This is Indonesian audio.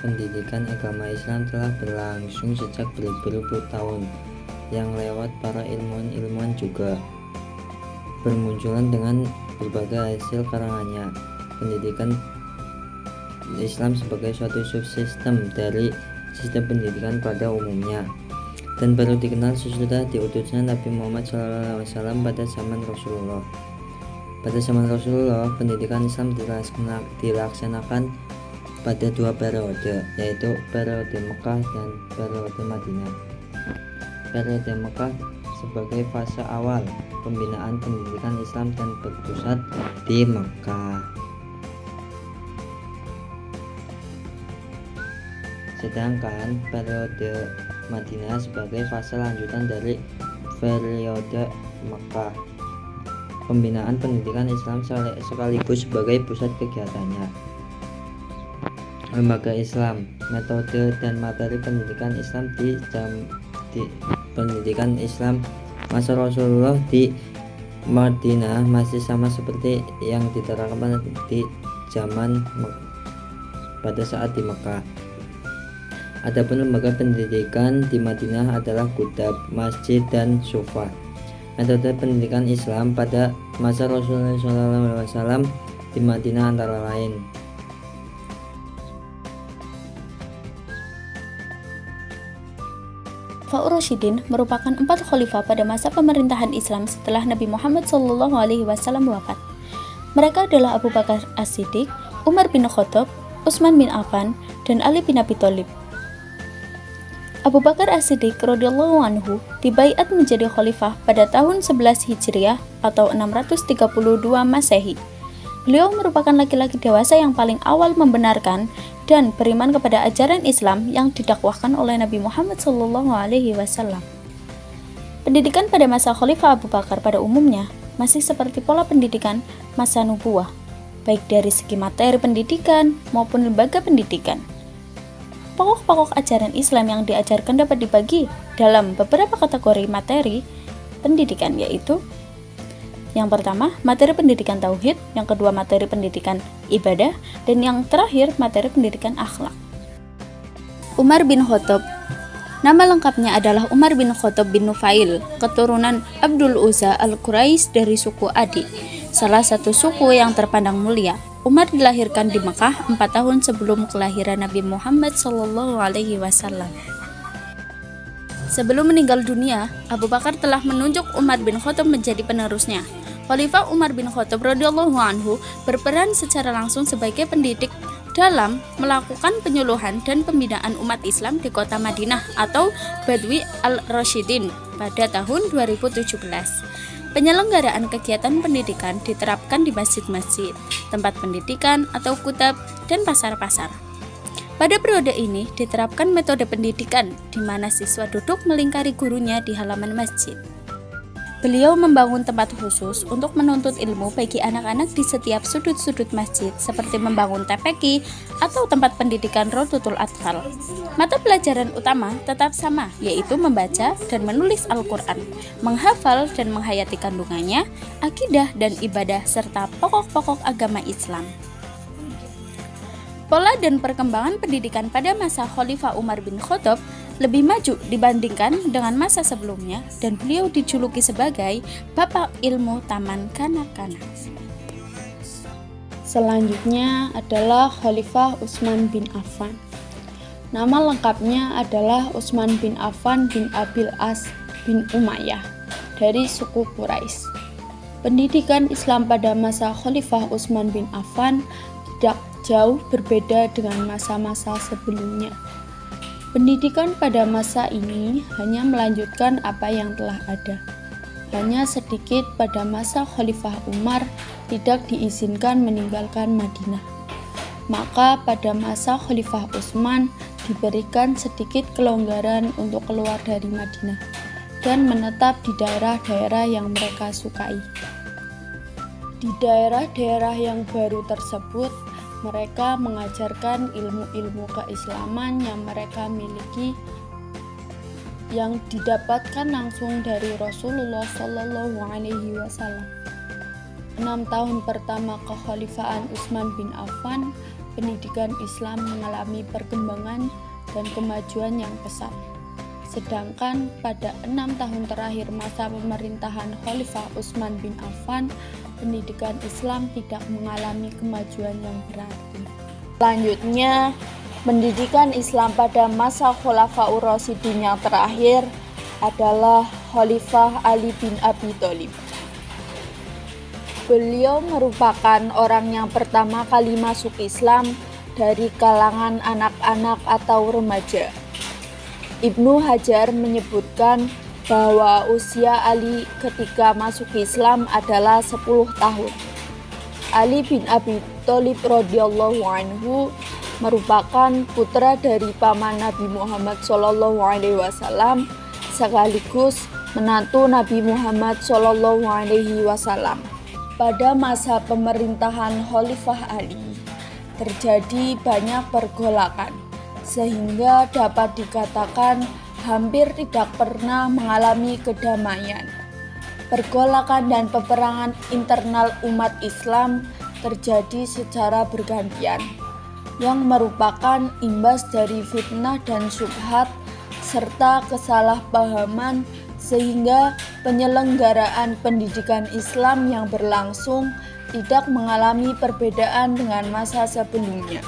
pendidikan agama Islam telah berlangsung sejak beribu-ribu tahun yang lewat. Para ilmuwan juga bermunculan dengan berbagai hasil karangannya. Pendidikan Islam sebagai suatu subsistem dari sistem pendidikan pada umumnya, dan baru dikenal sesudah diutusnya Nabi Muhammad SAW pada zaman Rasulullah. Pada zaman Rasulullah, pendidikan Islam dilaksanakan pada dua periode, yaitu periode Mekah dan periode Madinah. Periode Mekah sebagai fase awal pembinaan pendidikan Islam dan berpusat di Mekah. Sedangkan periode Madinah sebagai fase lanjutan dari periode Mekah. Pembinaan pendidikan Islam sekaligus sebagai pusat kegiatannya. Lembaga Islam, metode dan materi pendidikan Islam di pendidikan Islam masa Rasulullah di Madinah masih sama seperti yang diterapkan di zaman pada saat di Mekah. Adapun lembaga pendidikan di Madinah adalah kutab, masjid, dan sufa. Metode pendidikan Islam pada masa Rasulullah SAW di Madinah antara lain: Khulafaur Rasyidin merupakan 4 khalifah pada masa pemerintahan Islam setelah Nabi Muhammad SAW wafat. Mereka adalah Abu Bakar As-Siddiq, Umar bin Khattab, Utsman bin Affan, dan Ali bin Abi Thalib. Abu Bakar As-Siddiq radhiyallahu anhu dibaiat menjadi khalifah pada tahun 11 Hijriah atau 632 Masehi. Beliau merupakan laki-laki dewasa yang paling awal membenarkan dan beriman kepada ajaran Islam yang didakwahkan oleh Nabi Muhammad SAW. Pendidikan pada masa Khalifah Abu Bakar pada umumnya masih seperti pola pendidikan masa nubuwah, baik dari segi materi pendidikan maupun lembaga pendidikan. Pokok-pokok ajaran Islam yang diajarkan dapat dibagi dalam beberapa kategori materi pendidikan, yaitu yang pertama, materi pendidikan tauhid, yang kedua materi pendidikan ibadah, dan yang terakhir materi pendidikan akhlak. Umar bin Khattab. Nama lengkapnya adalah Umar bin Khattab bin Nufail, keturunan Abdul Uzza al-Quraisy dari suku Adi, salah satu suku yang terpandang mulia. Umar dilahirkan di Mekah 4 tahun sebelum kelahiran Nabi Muhammad SAW. Sebelum meninggal dunia, Abu Bakar telah menunjuk Umar bin Khattab menjadi penerusnya. Khalifah Umar bin Khattab radhiyallahu anhu berperan secara langsung sebagai pendidik dalam melakukan penyuluhan dan pembinaan umat Islam di kota Madinah atau Badwi al-Rasyidin pada tahun 2017. Penyelenggaraan kegiatan pendidikan diterapkan di masjid-masjid, tempat pendidikan atau kutab, dan pasar-pasar. Pada periode ini diterapkan metode pendidikan di mana siswa duduk melingkari gurunya di halaman masjid. Beliau membangun tempat khusus untuk menuntut ilmu bagi anak-anak di setiap sudut-sudut masjid, seperti membangun TPQ atau tempat pendidikan Rodotul Atfal. Mata pelajaran utama tetap sama, yaitu membaca dan menulis Al-Quran, menghafal dan menghayati kandungannya, akidah dan ibadah, serta pokok-pokok agama Islam. Pola dan perkembangan pendidikan pada masa Khalifah Umar bin Khattab lebih maju dibandingkan dengan masa sebelumnya, dan beliau dijuluki sebagai Bapak Ilmu Taman Kanak-kanak. Selanjutnya adalah Khalifah Utsman bin Affan. Nama lengkapnya adalah Utsman bin Affan bin Abil As bin Umayyah dari suku Quraisy. Pendidikan Islam pada masa Khalifah Utsman bin Affan tidak jauh berbeda dengan masa-masa sebelumnya. Pendidikan pada masa ini hanya melanjutkan apa yang telah ada. Hanya sedikit pada masa Khalifah Umar tidak diizinkan meninggalkan Madinah. Maka pada masa Khalifah Utsman diberikan sedikit kelonggaran untuk keluar dari Madinah dan menetap di daerah-daerah yang mereka sukai. Di daerah-daerah yang baru tersebut, mereka mengajarkan ilmu-ilmu keislaman yang mereka miliki, yang didapatkan langsung dari Rasulullah SAW. 6 tahun pertama kekhalifahan Utsman bin Affan pendidikan Islam mengalami perkembangan dan kemajuan yang pesat. Sedangkan pada 6 tahun terakhir masa pemerintahan Khalifah Utsman bin Affan, pendidikan Islam tidak mengalami kemajuan yang berarti. Selanjutnya, pendidikan Islam pada masa Khulafaur Rasyidin yang terakhir adalah Khalifah Ali bin Abi Thalib. Beliau merupakan orang yang pertama kali masuk Islam dari kalangan anak-anak atau remaja. Ibnu Hajar menyebutkan bahwa usia Ali ketika masuk Islam adalah 10 tahun. Ali bin Abi Thalib radhiyallahu anhu merupakan putra dari paman Nabi Muhammad SAW sekaligus menantu Nabi Muhammad SAW. Pada masa pemerintahan Khalifah Ali, terjadi banyak pergolakan, sehingga dapat dikatakan hampir tidak pernah mengalami kedamaian. Pergolakan dan peperangan internal umat Islam terjadi secara bergantian, yang merupakan imbas dari fitnah dan syubhat serta kesalahpahaman, sehingga penyelenggaraan pendidikan Islam yang berlangsung tidak mengalami perbedaan dengan masa sebelumnya.